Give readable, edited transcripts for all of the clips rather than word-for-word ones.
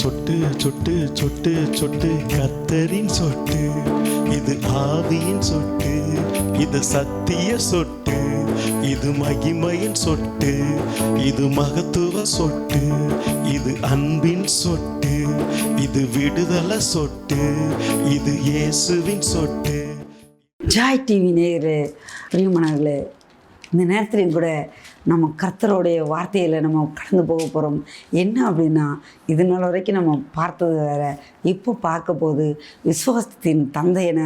சொட்டு சொட்டு சொட்டு சொட்டு கத்தரின் சொட்டு, இது ஆவியின் சொட்டு, இது சத்திய சொட்டு, இது மகிமையின் சொட்டு, இது மகத்துவ சொட்டு, இது அன்பின் சொட்டு, இது விடுதலை சொட்டு, இது இயேசுவின் சொட்டு. ஜாய் டிவி நேயர்களே, பிரியமானவர்களே, இந்த நேரத்துலையும் கூட நம்ம கர்த்தருடைய வார்த்தையில் நம்ம கடந்து போக போகிறோம். என்ன அப்படின்னா, இது நாள் வரைக்கும் நம்ம பார்த்தது வேறு, இப்போ பார்க்க போது விசுவாசத்தின் தந்தை என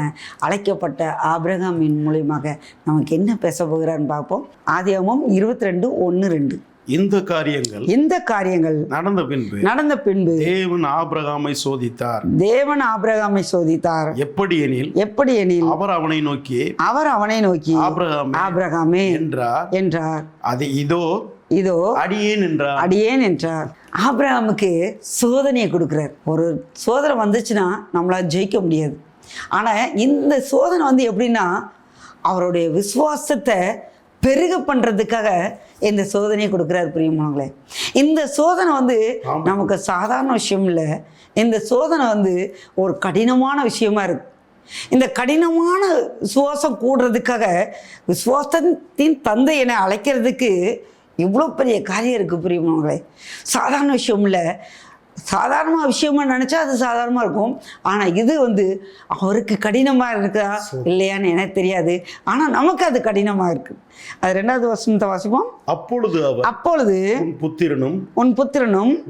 அழைக்கப்பட்ட ஆபிரகாமின் மூலியமாக நமக்கு என்ன பேச போகிறான்னு பார்ப்போம். ஆதியாகமம் 22:1-2. இந்த காரியங்கள் நடந்த பின்பு தேவன் ஆபிரகாமை சோதித்தார். எப்படி எனில் அவர் அவனை நோக்கி ஆபிரகாமே என்றார். அது இதோ அடியேன் என்றார். ஆபிரகாமுக்கு சோதனையை கொடுக்குறார். ஒரு சோதனை வந்துச்சுன்னா நம்மளால் ஜெயிக்க முடியாது. ஆனால் இந்த சோதனை எப்படின்னா, அவருடைய விசுவாசத்தை பெருக பண்ணுறதுக்காக இந்த சோதனையை கொடுக்குறாரு. பிரியமானவர்களே, இந்த சோதனை நமக்கு சாதாரண விஷயம் இல்லை. இந்த சோதனை ஒரு கடினமான விஷயமா இருக்கு. இந்த கடினமான விசுவாசம் கூடுறதுக்காக விசுவாசத்தின் தந்தை என அழைக்கிறதுக்கு இவ்வளோ பெரிய காரியம் இருக்குது. பிரியமானவர்களே, சாதாரண விஷயம் இல்லை. சாதாரண விஷயமா நினச்சா அது சாதாரணமாக இருக்கும். ஆனால் இது அவருக்கு கடினமாக இருக்கா இல்லையான்னு எனக்கு தெரியாது. ஆனால் நமக்கு அது கடினமாக இருக்குது. அது 2வது வசனத்தை வாசிப்போம். அப்பொழுது உன் புத்திரனும்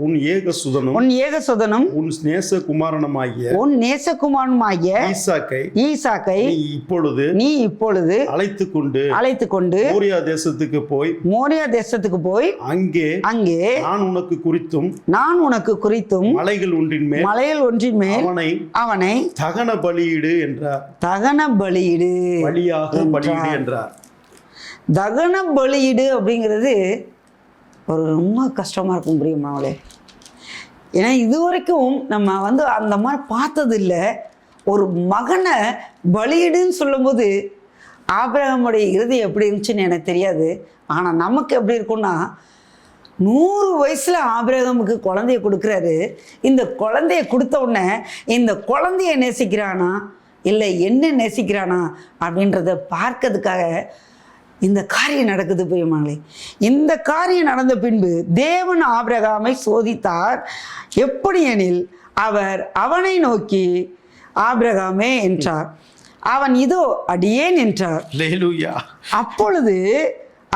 உன் ஏகசுதனும் உன் நேசகுமாரனுமாகிய ஈசாக்கை நீ இப்பொழுது அழைத்துக்கொண்டு மோரியா தேசத்துக்கு போய் அங்கே நான் உனக்கு குறித்தும் மலைகள் ஒன்றின் மேல் அவனை தகன பலியிடு என்றார். தகன பலியிடு அப்படிங்கிறது ஒரு ரொம்ப கஷ்டமாக இருக்கும். பிரியமானவர்களே, ஏன்னா இதுவரைக்கும் நம்ம அந்த மாதிரி பார்த்தது இல்லை. ஒரு மகனை பலியிடுன்னு சொல்லும்போது ஆபிரகாமுடைய இருதயம் எப்படி இருந்துச்சுன்னு எனக்கு தெரியாது. ஆனால் நமக்கு எப்படி இருக்கும்னா, 100 வயசில் ஆபிரகாமுக்கு குழந்தைய கொடுக்குறாரு. இந்த குழந்தைய கொடுத்த உடனே இந்த குழந்தைய நேசிக்கிறானா இல்லை என்ன நேசிக்கிறானா அப்படின்றத பார்க்கறதுக்காக இந்த காரியம் நடக்குது. பிரியமானவர்களே, இந்த காரியம் நடந்த பின்பு தேவன் ஆபிரகாமை சோதித்தார். எப்படி எனில் அவர் அவனை நோக்கி ஆபிரகாமே என்றார். அவன் இதோ அடியேன் என்றார். அப்பொழுது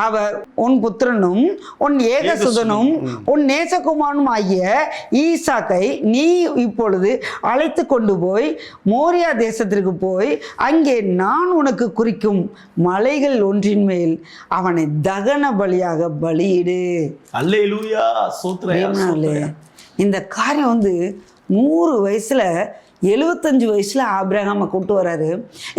அவர் உன் புத்திரனும் உன் ஏகசுதனும் உன் நேசகுமாரனும் ஆகிய ஈசாக்கை நீ இப்பொழுது அழைத்து கொண்டு போய் மோரியா தேசத்திற்கு போய் அங்கே நான் உனக்கு குறிக்கும் மலைகள் ஒன்றின் மேல் அவனை தகன பலியாக பலியிடு. அல்லேலூயா, ஸ்தோத்திரம். இந்த காரியம் 100 வயசுல 75 வயசில் ஆபிரகாமை கூப்பிட்டு வர்றாரு.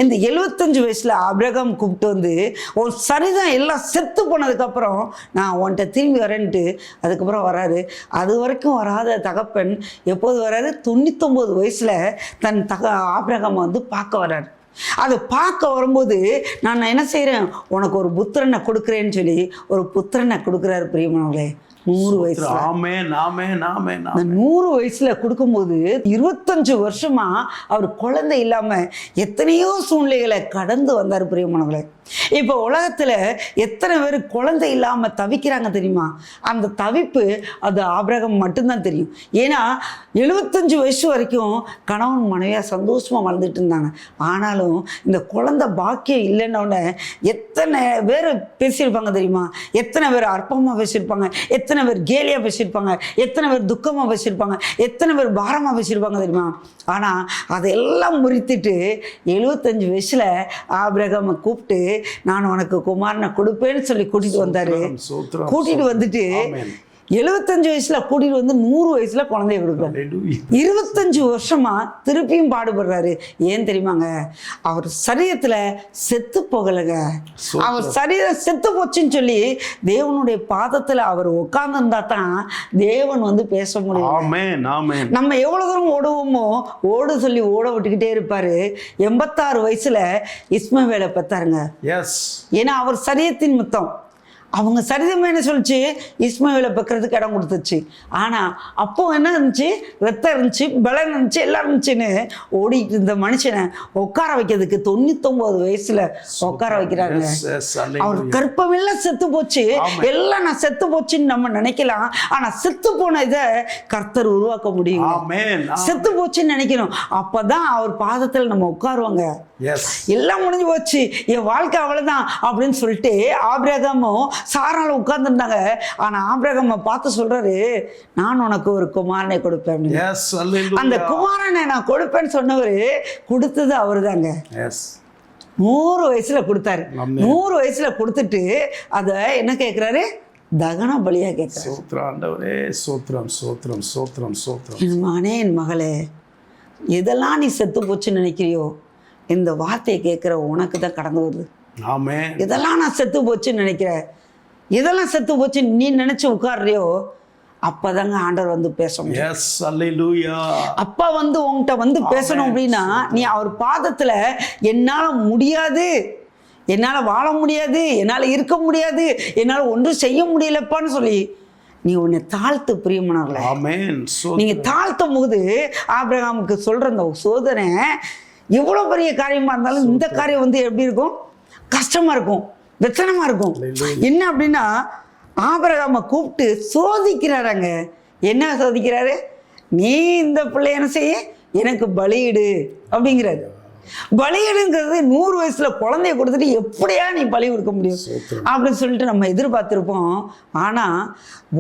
இந்த 75 வயசில் ஆபிரகாம் கூப்பிட்டு ஒரு சரிதான் எல்லாம் செத்து போனதுக்கப்புறம் நான் உன்கிட்ட திரும்பி வரேன்ட்டு அதுக்கப்புறம் வராரு. அது வரைக்கும் வராத தகப்பன் எப்போது வர்றாரு? 99 வயசில் தன் ஆபிரகாமை பார்க்க வர்றாரு. அதை பார்க்க வரும்போது நான் என்ன செய்கிறேன், உனக்கு ஒரு புத்திரனை கொடுக்குறேன்னு சொல்லி ஒரு புத்திரனை கொடுக்குறாரு. பிரியமானவர்களே, 100 வயசுல 100 வயசுல கொடுக்கும்போது 25 வருஷமா அவர் குழந்தை இல்லாம எத்தனையோ சூழ்நிலைகளை கடந்து வந்தார். பிரியமானவர்களே, இப்போ உலகத்துல எத்தனை பேர் குழந்தை இல்லாம தவிக்கிறாங்க தெரியுமா? அந்த தவிப்பு அது ஆபிரகாம் மட்டும்தான் தெரியும். ஏன்னா 75 வயசு வரைக்கும் கணவன் மனைவியா சந்தோஷமா வாழ்ந்துட்டு இருந்தாங்க. ஆனாலும் இந்த குழந்தை பாக்கியம் இல்லைன்னொடனே எத்தனை பேர் பேசியிருப்பாங்க தெரியுமா? எத்தனை பேர் அற்பமாக பேசியிருப்பாங்க, எத்தனை பேர் கேலியா பேசியிருப்பாங்க, எத்தனை பேர் துக்கமாக பேசியிருப்பாங்க, எத்தனை பேர் பாரமாக பேசியிருப்பாங்க தெரியுமா? ஆனால் அதெல்லாம் முறித்துட்டு 75 வயசுல ஆபிரகாமை கூப்பிட்டு நான் உனக்கு குமாரனை கொடுப்பேன்னு சொல்லி கூட்டிட்டு வந்தாரு. கூட்டிட்டு வந்துட்டு 75 வயசுல கூட்டிட்டு 100 வயசுல குழந்தைய கொடுக்குறாரு. 25 வருஷமா திருப்பியும் பாடுபடுறாரு. ஏன் தெரியுமாங்க? அவர் சரீரத்துல செத்து போகலைங்க. அவர் சரீரம் செத்து போச்சுன்னு சொல்லி தேவனுடைய பாதத்துல அவர் உட்கார்ந்துருந்தா தான் தேவன் பேச முடியும். நம்ம எவ்வளவு தூரம் ஓடுவோமோ சொல்லி ஓட விட்டுக்கிட்டே இருப்பாரு. 86 வயசுல இஸ்மவேலை பெத்தாருங்க. ஏன்னா அவர் சரீரத்தின் முத்தம் அவங்க சரிதமே என்ன சொல்லிச்சு, இஸ்மாயிலை பெக்கிறதுக்கு இடம் கொடுத்துச்சு. ஆனால் அப்போ என்ன இருந்துச்சு, ரத்தம் இருந்துச்சு, பலம் இருந்துச்சு, எல்லாம் இருந்துச்சுன்னு ஓடிட்டு இருந்த மனுஷனை உட்கார வைக்கிறதுக்கு 99 வயசுல உட்கார வைக்கிறாங்க. அவர் கற்பமெல்லாம் செத்து போச்சு, எல்லாம் நான் செத்து போச்சுன்னு நம்ம நினைக்கலாம். ஆனா செத்து போன இதை கர்த்தர் உருவாக்க முடியும். செத்து போச்சுன்னு நினைக்கணும், அப்பதான் அவர் பாதத்தில் நம்ம உட்காருவாங்க. எல்லாம் முடிஞ்சு போச்சு, என் வாழ்க்கை அவ்வளவுதான் அப்படின்னு சொல்லிட்டு ஆபிரகாமும் சாரால உட்கார்ந்துருந்தாங்க. ஆனா ஆபிரகாம பார்த்து சொல்றாரு, நான் உனக்கு ஒரு குமாரனை கொடுப்பேன். அந்த குமாரனை நான் கொடுப்பேன்னு சொன்னவரு கொடுத்தது அவரு தாங்க. 100 வயசுல கொடுத்தாரு. 100 வயசுல கொடுத்துட்டு அத என்ன கேட்கிறாரு, தகன பலியா கேட்கிறாரு. என் மகளே, எதெல்லாம் நீ செத்து போச்சுன்னு நினைக்கிறியோ இந்த வார்த்தையை கேட்கிற உனக்கு தான் கடந்து வருது. இதெல்லாம் நான் செத்து போச்சுன்னு நினைக்கிறேன், இதெல்லாம் செத்து போச்சு நீ நினைச்சு உட்கார்றியோ, அப்பதாங்க ஆண்டவர் வந்து பேசணும். அப்பா வந்து உன்கிட்ட வந்து பேசணும் அப்படின்னா, நீ அவர் பாதத்துல என்னால முடியாது, என்னால வாழ முடியாது, என்னால இருக்க முடியாது, என்னால ஒன்றும் செய்ய முடியலப்பான்னு சொல்லி நீ உன்னை தாழ்த்து. பிரியமானவர்களே, நீங்க தாழ்த்தும் போது ஆபிரகாமுக்கு சொல்ற அந்த சோதனை எவ்வளவு பெரிய காரியமா இருந்தாலும் இந்த காரியம் வந்து எப்படி இருக்கும், கஷ்டமா இருக்கும், வெச்சனமா இருக்கும். என்ன அப்படின்னா ஆபிரகாமை கூப்பிட்டு சோதிக்கிறாராங்க. என்ன சோதிக்கிறாரு, நீ இந்த பிள்ளை என்ன செய்ய எனக்கு பலியிடு அப்படிங்கிறாரு. பலியிடுங்கிறது 100 வயசுல குழந்தைய கொடுத்துட்டு எப்படியா நீ பலி கொடுக்க முடியும் அப்படின்னு சொல்லிட்டு நம்ம எதிர்பார்த்திருப்போம். ஆனா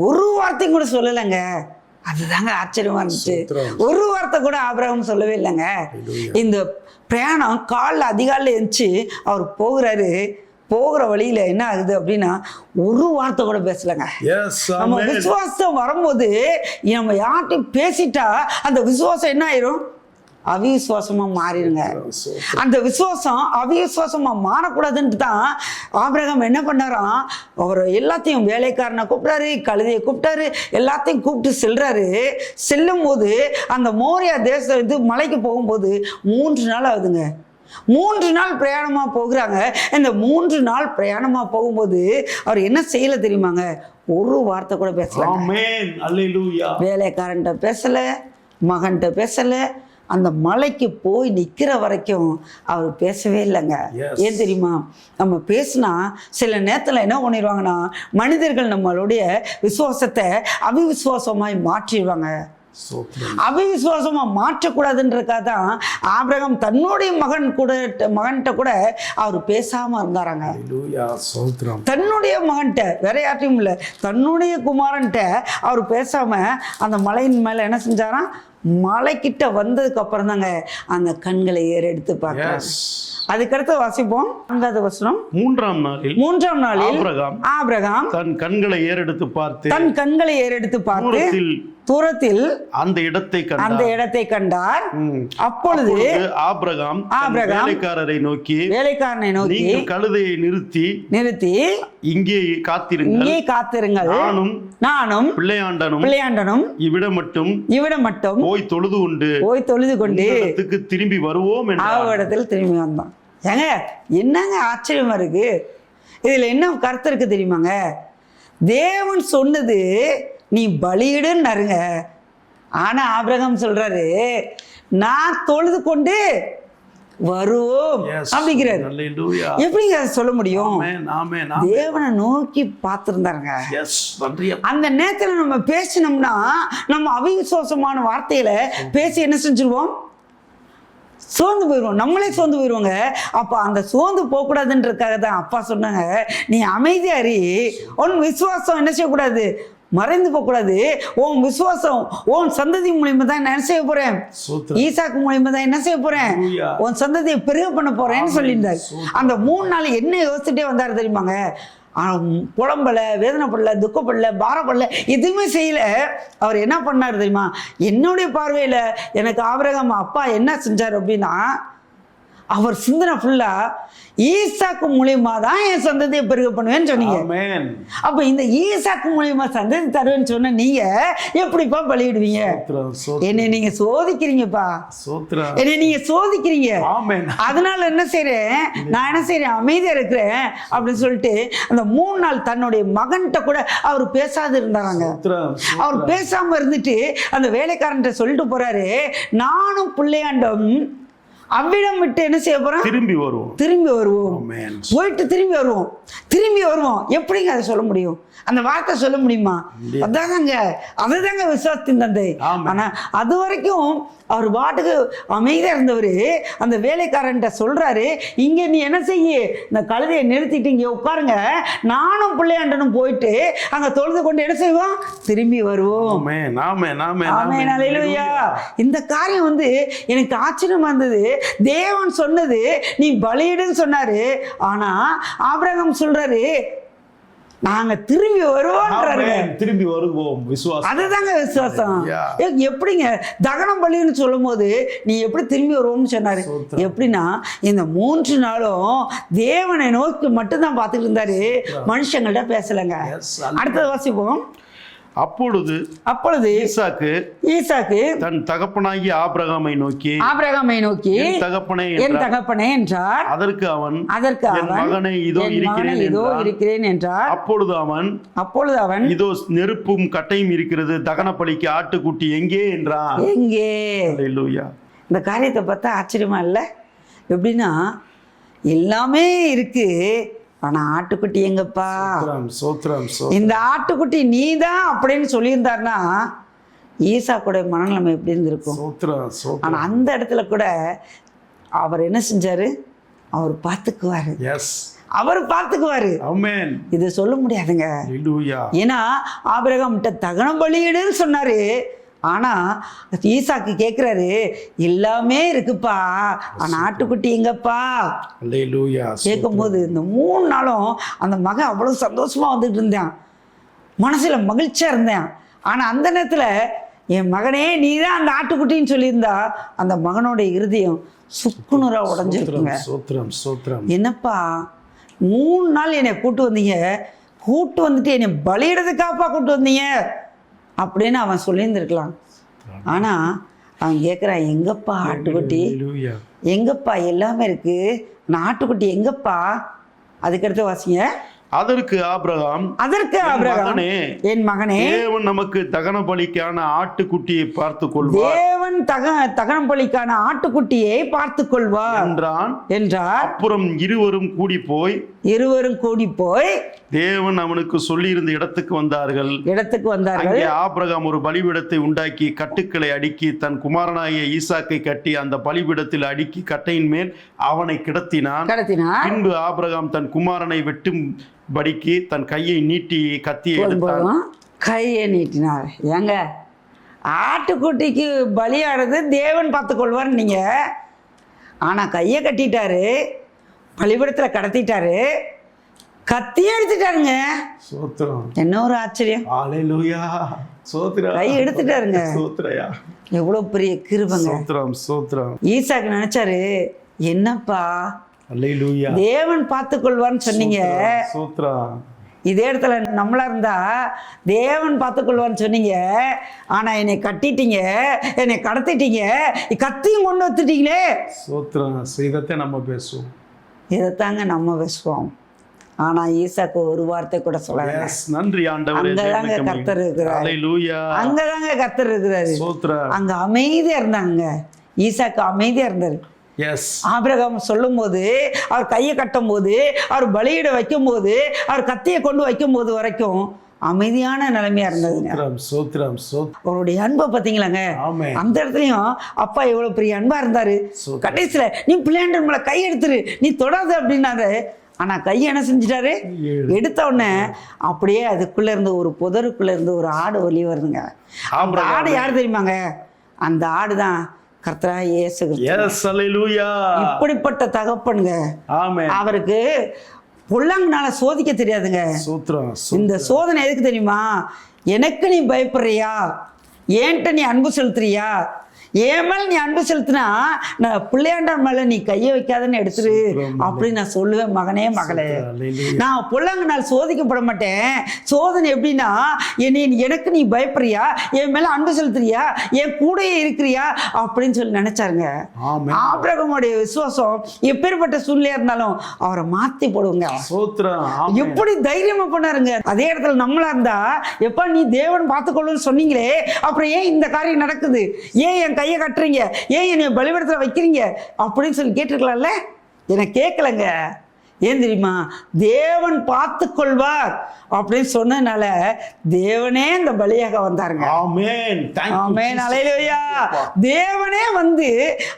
ஒரு வார்த்தை கூட சொல்லலைங்க. அதுதாங்க ஆச்சரியமா இருந்துச்சு. ஒரு வார்த்தை கூட ஆபிரகாம் சொல்லவே இல்லைங்க. இந்த பிரயாணம் காலில் அதிகாலையில் எழுந்துச்சு அவர் போகிறாரு. போகிற வழியில என்ன ஆகுது அப்படின்னா ஒரு வார்த்தை கூட பேசலங்க. நம்ம விசுவாசம் வரும்போது நம்ம யார்கிட்டையும் பேசிட்டா அந்த விசுவாசம் என்ன ஆயிரும், அவிசுவாசமா மாறிடுங்க. அந்த விசுவாசம் அவிசுவாசமா மாறக்கூடாதுன்ட்டு தான் ஆபிரகாம் என்ன பண்ணாராம், அவர் எல்லாத்தையும் வேலைக்காரனை கூப்பிட்டாரு, கழுதையை கூப்பிட்டாரு, எல்லாத்தையும் கூப்பிட்டு செல்றாரு. செல்லும் போது அந்த மோரியா தேசம் இது மலைக்கு போகும்போது 3 நாள் ஆகுதுங்க. 3 நாள் பிரயாணமா போகிறாங்க. இந்த 3 நாள் பிரயாணமா போகும்போது அவர் என்ன செய்யல தெரியுமாங்க, ஒரு வார்த்தை கூட பேசல. வேலைக்காரன்ட்ட பேசல, மகன்கிட்ட பேசல. அந்த மலைக்கு போய் நிற்கிற வரைக்கும் அவர் பேசவே இல்லைங்க. ஏன் தெரியுமா, நம்ம பேசினா சில நேரத்தில் என்ன பண்ணிடுவாங்கன்னா மனிதர்கள் நம்மளுடைய விசுவாசத்தை அவிவிசுவாசமாய் மாற்றிடுவாங்க. அவிவிசுவாசமா மாற்றக்கூடாதுன்றதுக்காக தான் ஆபிரகாம் தன்னுடைய மகன்கிட்ட கூட அவர் பேசாம இருந்தாராங்க. தன்னுடைய மகன்கிட்ட, வேற யார்ட்டையும் இல்லை, தன்னுடைய குமாரன்ட்ட அவர் பேசாம அந்த மலையின் மேல என்ன செஞ்சாராம், மலைக்கிட்ட வந்ததுக்கு அப்புறம் தாங்க அந்த கண்களை ஏறெடுத்து பார்க்கிறார். அதுக்கடுத்து வாசிப்போம் 4வது வசனம். 3ஆம் நாளில் ஆபிரகாம் தன் கண்களை ஏறெடுத்து பார்த்து தூரத்தில் அந்த இடத்தை கண்டார். அப்பொழுது ஆபிரகாம் வேலைக்காரனை நோக்கி கழுதையை நிறுத்தி இங்கே காத்திருங்கள், நானும் பிள்ளையாண்டனும் இவ்விடம் மட்டும் போய் தொழுது கொண்டு திரும்பி வருவோம் இடத்தில் திரும்பி வந்தான். ஏங்க என்னங்க ஆச்சரியமா இருக்கு, இதுல என்ன கருத்து இருக்கு தெரியுமாங்க, தேவன் சொன்னது நீ பலியிடுன்னாருங்க. ஆனா ஆபிரகாம் சொல்றாரு நான் தொழுது கொண்டு வருவோம் அப்படிங்கிறாரு. எப்படிங்க சொல்ல முடியும், தேவனை நோக்கி பார்த்திருந்தாருங்க. அந்த நேரத்துல நம்ம பேசினோம்னா நம்ம அவிசுவாசமான வார்த்தையில பேசி என்ன செஞ்சிருவோம், சோர்ந்து போயிடுவோம், நம்மளே சோர்ந்து போயிடுவோங்க. அப்போ அந்த சோர்ந்து போகக்கூடாதுன்றதுக்காக தான் அப்பா சொன்னாங்க, நீ அமைதியாரி, உன் விசுவாசம் என்ன செய்யக்கூடாது, மறைந்து போகக்கூடாது. உன் விசுவாசம் உன் சந்ததி மூலியமா தான் என்ன செய்ய போறேன், ஈசாக்கு மூலியமா தான் என்ன செய்ய போறேன், உன் சந்ததியை பெருக பண்ண போறேன்னு சொல்லியிருந்தார். அந்த 3 நாள் என்ன யோசிச்சுட்டே வந்தாரு தெரியுமாங்க, புலம்பல, வேதனைப்படல, துக்கப்படல, பாரப்படல, எதுவுமே செய்யல. அவர் என்ன பண்ணார் தெரியுமா, என்னுடைய பார்வையில எனக்கு ஆபிரகாம் அப்பா என்ன செஞ்சார் அப்படின்னா, அவர் சிந்தனை ஃபுல்லா ஈசாக்கு மூலியமா தான் என் சந்ததியை பெருக பண்ணுவேன்னு சொன்னீங்க. ஆமென். அப்ப இந்த ஈசாக்கு மூலியமா சந்ததி தருவேன்னு சொன்ன நீங்க எப்படிப்பா பலியிடுவீங்க? சோத்திரம், சோத்திரம், என்னை நீங்க சோதிக்கிறீங்கப்பா, சோத்திரம். என்னை நீங்க சோதிக்கிறீங்க. ஆமென். அதனால என்ன செய்றேன், நான் என்ன செய்றேன், அமைதியா இருக்கிறேன் அப்படின்னு சொல்லிட்டு அந்த 3 நாள் தன்னுடைய மகன்கிட்ட கூட அவர் பேசாது இருந்தாராங்க. சோத்திரம், அவர் பேசாம இருந்துட்டு அந்த வேலைக்காரன்ட்ட சொல்லிட்டு போறாரு, நானும் பிள்ளையாண்டம் அவ்விடம் விட்டு என்ன செய்ய போறோம், திரும்பி வருவோம். திரும்பி வருவோம். ஆமென். போயிட்டு திரும்பி வருவோம். எப்படிங்க அதை சொல்ல முடியும்? அந்த வார்த்தை சொல்ல முடியுமா? அதுதாங்க விசுவாசத்தின் தந்தை. ஆமென். ஆனா அது வரைக்கும் அவர் பாட்டுக்கு அமைதியா இருந்தவர் அந்த வேலைக்காரன்ட்ட சொல்றாரு, இங்க நீ என்ன செய்ய, இந்த கழுதையை நிறுத்திட்டு இங்க உட்காருங்க, நானும் பிள்ளையாண்டனும் போயிட்டு அங்க தொழுது கொண்டு என்ன செய்வோம், திரும்பி வருவோம். ஆமென், ஆமென், ஆமென், ஆமென், அல்லேலூயா. இந்த காரியம் எனக்கு ஆச்சரியமா இருந்தது. தேவன் சொன்னது நீ பலியிடுன்னு சொன்னாரு, ஆனா ஆபிரகாம் சொல்றாரு நாங்க திரும்பி வருவோம்ன்றாரு. ஆமென். திரும்பி வருவோம். விசுவாசம். அதுதாங்க விசுவாசம். எப்படிங்க தகனம் பலின்னு சொல்லும் போது நீ எப்படி திரும்பி வருவோம்னு சொன்னாரு? எப்படின்னா இந்த 3 நாளும் தேவனை நோக்கி மட்டும்தான் பார்த்துட்டு இருந்தாரு, மனுஷங்கள்ட்ட பேசலங்க. அடுத்தது வாசிப்போம். அப்பொழுது ஈசாக்கு தன் தகப்பனாகிய ஆபிரகாமை நோக்கி என் தகப்பனே என்றார். அதற்கு அவன் என் மகனே இதோ இருக்கிறேன் என்றார். அப்பொழுது அவன் இதோ நெருப்பும் கட்டையும் இருக்கிறது, தகன பலிக்கு ஆட்டுக்குட்டி எங்கே என்றான். எங்கே? அல்லேலூயா. இந்த காரியத்தை பார்த்தா ஆச்சரியமா இல்ல? எப்படின்னா எல்லாமே இருக்கு, ஆனா ஆட்டுக்குட்டி எங்கப்பா? இந்த ஆட்டுக்குட்டி நீதான் அப்படின்னு சொல்லியிருந்தாருன்னா ஈசாக்குடைய மனநிலைமை எப்படி இருந்திருக்கும்? ஆனா அந்த இடத்துல கூட அவர் என்ன செஞ்சாரு, அவர் பார்த்துக்குவாரு. இது சொல்ல முடியாதுங்க. ஏன்னா ஆபிரகாம் தகனம் பலியிடுன்னு சொன்னாரு, ஆனா ஈசாக்கு கேட்கிறாரு, எல்லாமே இருக்குப்பா, ஆனா ஆட்டுக்குட்டி எங்கப்பா? கேட்கும்போது இந்த 3 நாளும் அந்த மகன் அவ்வளவு சந்தோஷமா வந்துட்டு இருந்தான், மனசுல மகிழ்ச்சியா இருந்தேன். ஆனா அந்த நேரத்துல என் மகனே நீதான் அந்த ஆட்டுக்குட்டின்னு சொல்லியிருந்தா அந்த மகனோட இருதயம் சுக்குநூறா உடஞ்சிருக்குங்க. என்னப்பா 3 நாள் என்னை கூட்டு வந்துட்டு என்னை பலியிடதுக்காப்பா கூட்டு வந்தீங்க அப்படின்னு அவன் சொல்லியிருந்திருக்கலாம். ஆனா அவன் கேட்குறான், எங்கப்பா ஆட்டுக்குட்டி? எங்கப்பா? எல்லாமே இருக்கு, நான் ஆட்டுக்குட்டி எங்கப்பா? அதுக்கடுத்து வாசிங்க. அதற்கு ஆபிரகாம் என் மகனே தேவன் நமக்கு தகன பலிக்கான ஆட்டுக்குட்டியை பார்த்துக் கொள்வார். தேவன் தகன பலிக்கான ஆட்டுக்குட்டியை பார்த்துக் கொள்வார் என்றார். அப்புறம் இருவரும் கூடி போய் தேவன் அவனுக்கு சொல்லி இருந்த இடத்துக்கு வந்தார்கள். அங்கே ஆபிரகாம் ஒரு பலிபீடத்தை உண்டாக்கி கட்டுக்களை அடுக்கி தன் குமாரனாகிய ஈசாக்கை கட்டி அந்த பலிபீடத்தில் அடுக்கி கட்டையின் மேல் அவனை கிடத்தினான். பின்பு ஆபிரகாம் தன் குமாரனை வெட்டும்படிக்கு தன் கையை நீட்டி கத்தியை எடுத்தான். கையை நீட்டினார். ஏங்க, ஆட்டுக்குட்டிக்கு பலியாடுறது தேவன் பார்த்துக்கொள்வார் நீங்க, ஆனா கையை கட்டிட்டாரு, பலிபீடத்துல கடத்திட்டாரு, கத்தியே எடுத்துட்டாருங்க. என்ன ஒரு ஆச்சரியம்! கை எடுத்துட்டாருங்க. எவ்வளவு பெரிய கிருபைங்க. ஈசாக்கு நினைச்சாரு, என்னப்பா தேவன் பார்த்துக்கொள்வான்னு சொன்னீங்க, இதே இடத்துல நம்மளா இருந்தா தேவன் பார்த்துக்கொள்வான்னு சொன்னீங்க, ஆனா என்னை கட்டிட்டீங்க, என்னை கடத்திட்டீங்க, கத்தியும் கொண்டு வந்துட்டீங்களே. இதைத்தான் நம்ம பேசுவோம். இதைத்தாங்க நம்ம பேசுவோம். ஆனா ஈசாக்கு ஒரு வார்த்தை கூட சொல்லல. நன்றி ஆண்டவரே. அங்கதாங்க கர்த்தர் இருக்கிறாரு. அங்கதாங்க கர்த்தர் இருக்கிறாரு. அங்க அமைதியா இருந்தாங்க. ஈசாக்கு அமைதியா இருந்தாரு. ஆபிரகாம் சொல்லும் போது, அவர் கையை கட்டும் போது, அவர் பலியிட வைக்கும் போது, அவர் கத்தியை கொண்டு வைக்கும் போது வரைக்கும் அமைதியான நிலைமையா இருந்ததுங்க. அவருடைய அன்பை பார்த்தீங்களாங்க. அந்த இடத்துலயும் அப்பா எவ்வளவு பெரிய அன்பா இருந்தாரு. கடைசியில நீ பிள்ளையாண்ட மேல கை எடுத்துரு, நீ தொடாது அப்படின்னாரு. ஆனா கையை என்ன செஞ்சிட்டாரு, எடுத்த உடனே அப்படியே அதுக்குள்ள இருந்து ஒரு புதருக்குள்ள இருந்து ஒரு ஆடு வெளியே வருதுங்க. அந்த ஆடு யாரு தெரியுமாங்க? அந்த ஆடுதான் கர்த்தராகிய இயேசு கிறிஸ்து. இப்படிப்பட்ட தகப்பனுங்க. அவருக்கு பொல்லாங்கனால சோதிக்க தெரியாதுங்க. இந்த சோதனை எதுக்கு தெரியுமா? எனக்கு நீ பயப்படுறியா, ஏன்ட்ட நீ அன்பு செலுத்துறியா, என் மேல நீ அன்பு செலுத்தினா நான் பிள்ளையாண்டான் மேல நீ கையை வைக்காதன்னு எடுத்துரு அப்படின்னு நான் சொல்லுவேன். மகனே மகளே, நான் பொல்லாங்கனால் சோதிக்கப்பட மாட்டேன். சோதனை எப்படின்னா, எனக்கு நீ பயப்படுறியா, என் மேல அன்பு செலுத்துறியா, என் கூடயே இருக்கிறியா அப்படின்னு சொல்லி நினைச்சாருங்க. ஆபிரகாமுடைய விசுவாசம் எப்பேற்பட்ட சூழ்நிலையா இருந்தாலும் அவரை மாத்தி போடுங்க. எப்படி தைரியமா பண்ணாருங்க. அதே இடத்துல நம்மளா இருந்தா, எப்ப நீ தேவன் பார்த்துக்கொள்ளுன்னு சொன்னீங்களே, அப்புறம் ஏன் இந்த காரியம் நடக்குது, ஏன் என் கையை கட்டுறீங்க, ஏன் என்னை பலிபீடத்துல வைக்கிறீங்க அப்படின்னு சொல்லி கேட்டிருக்கலாம்ல. எனக்கு கேட்கலங்க. ஏன் தெரியுமா? தேவன் பார்த்து கொள்வார் அப்படின்னு சொன்னதுனால தேவனே இந்த பலியாக வந்தாருங்க. ஆமென். ஆமென். அல்லேலூயா. தேவனே வந்து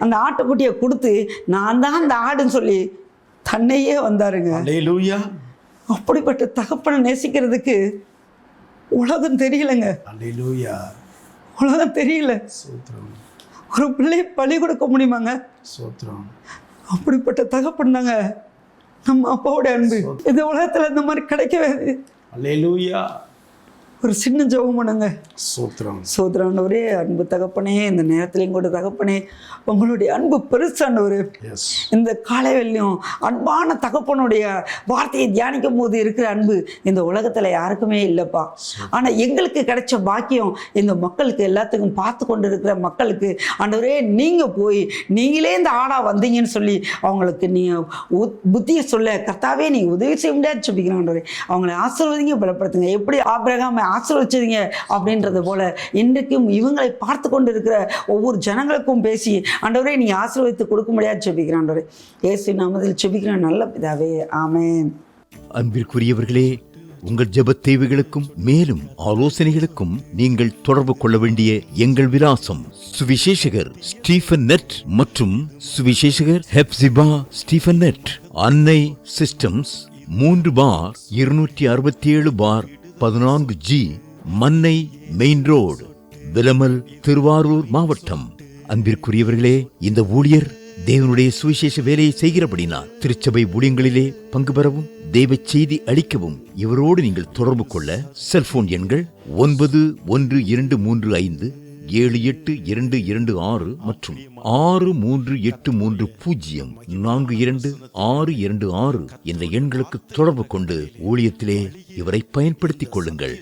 அந்த ஆட்டுக்குட்டியை கொடுத்து நான் தான் அந்த ஆடுன்னு சொல்லி தன்னையே வந்தாருங்க. அல்லேலூயா. அப்படிப்பட்ட தகப்பனை நேசிக்கிறதுக்கு உலகம் தெரியலங்க. அல்லேலூயா. உலகம் தெரியல. ஸ்தோத்திரம். ஒரு பிள்ளை பலி கொடுக்க முடியுமாங்க? ஸ்தோத்திரம். அப்படிப்பட்ட தகப்பன் தாங்க நம்ம அப்பாவோட அன்பு. இந்த உலகத்துல இந்த மாதிரி கிடைக்கவே. அல்லேலூயா. ஒரு சின்ன ஜெபம் பண்ணுங்க. ஸ்தோத்திரம். சோதரானவரே, அன்பு தகப்பனே, இந்த நேரத்திலையும் கூட தகப்பனே, உங்களுடைய அன்பு பெருசானவரே. இந்த காலைவெளியும் அன்பான தகப்பனுடைய வார்த்தையை தியானிக்கும் போது இருக்கிற அன்பு இந்த உலகத்துல யாருக்குமே இல்லைப்பா. ஆனா எங்களுக்கு கிடைச்ச பாக்கியம் இந்த மக்களுக்கு, எல்லாத்துக்கும் பார்த்து கொண்டு இருக்கிற மக்களுக்கு ஆண்டவரே நீங்க போய் நீங்களே இந்த ஆடா வந்தீங்கன்னு சொல்லி அவங்களுக்கு நீங்க புத்தியை சொல்ல கர்த்தாவே நீங்க உதவி செய்ய முடியாது சொல்லிக்கிறேன். ஆண்டவரே அவங்களை ஆசீர்வதிங்க, பலப்படுத்துங்க. எப்படி ஆபிரகாமை ஆசீர்வதிச்சீங்க அப்படின்றது போல இன்றைக்கும் இவங்களை பார்த்து கொண்டு இருக்கிற ஒவ்வொரு ஜனங்களுக்கும் பேசி ஆண்டவரே நீ ஆசீர்வதித்து கொடுக்க முடியாது செபிக்கிறேன். ஆண்டவரே இயேசு நாமத்தில் செபிக்கிறேன் நல்ல பிதாவே, ஆமென். அன்பிற்குரியவர்களே, உங்கள் ஜெபத் தேவைகளுக்கும் மேலும் ஆலோசனைகளுக்கும் நீங்கள் தொடர்பு கொள்ள வேண்டிய எங்கள் விலாசம்: சுவிசேஷகர் ஸ்டீஃபன் நெட் மற்றும் சுவிசேஷகர் ஹெப்சிபா ஸ்டீஃபன் நெட், அன்னை systems 3/267/14G, Mannai main road, Vilamal, Thiruvarur மாவட்டம். அன்பிற்குரியவர்களே, இந்த ஊழியர் தேவனுடைய சுவிசேஷ வேலையை செய்கிறபடினால் திருச்சபை ஊழியங்களிலே பங்கு பெறவும் தேவ செய்தி அளிக்கவும் இவரோடு நீங்கள் தொடர்பு கொள்ள செல்போன் எண்கள் 9123578226 மற்றும் 6383042626 என்ற எண்களுக்கு தொடர்பு கொண்டு ஊழியத்திலே இவரை பயன்படுத்திக் கொள்ளுங்கள்.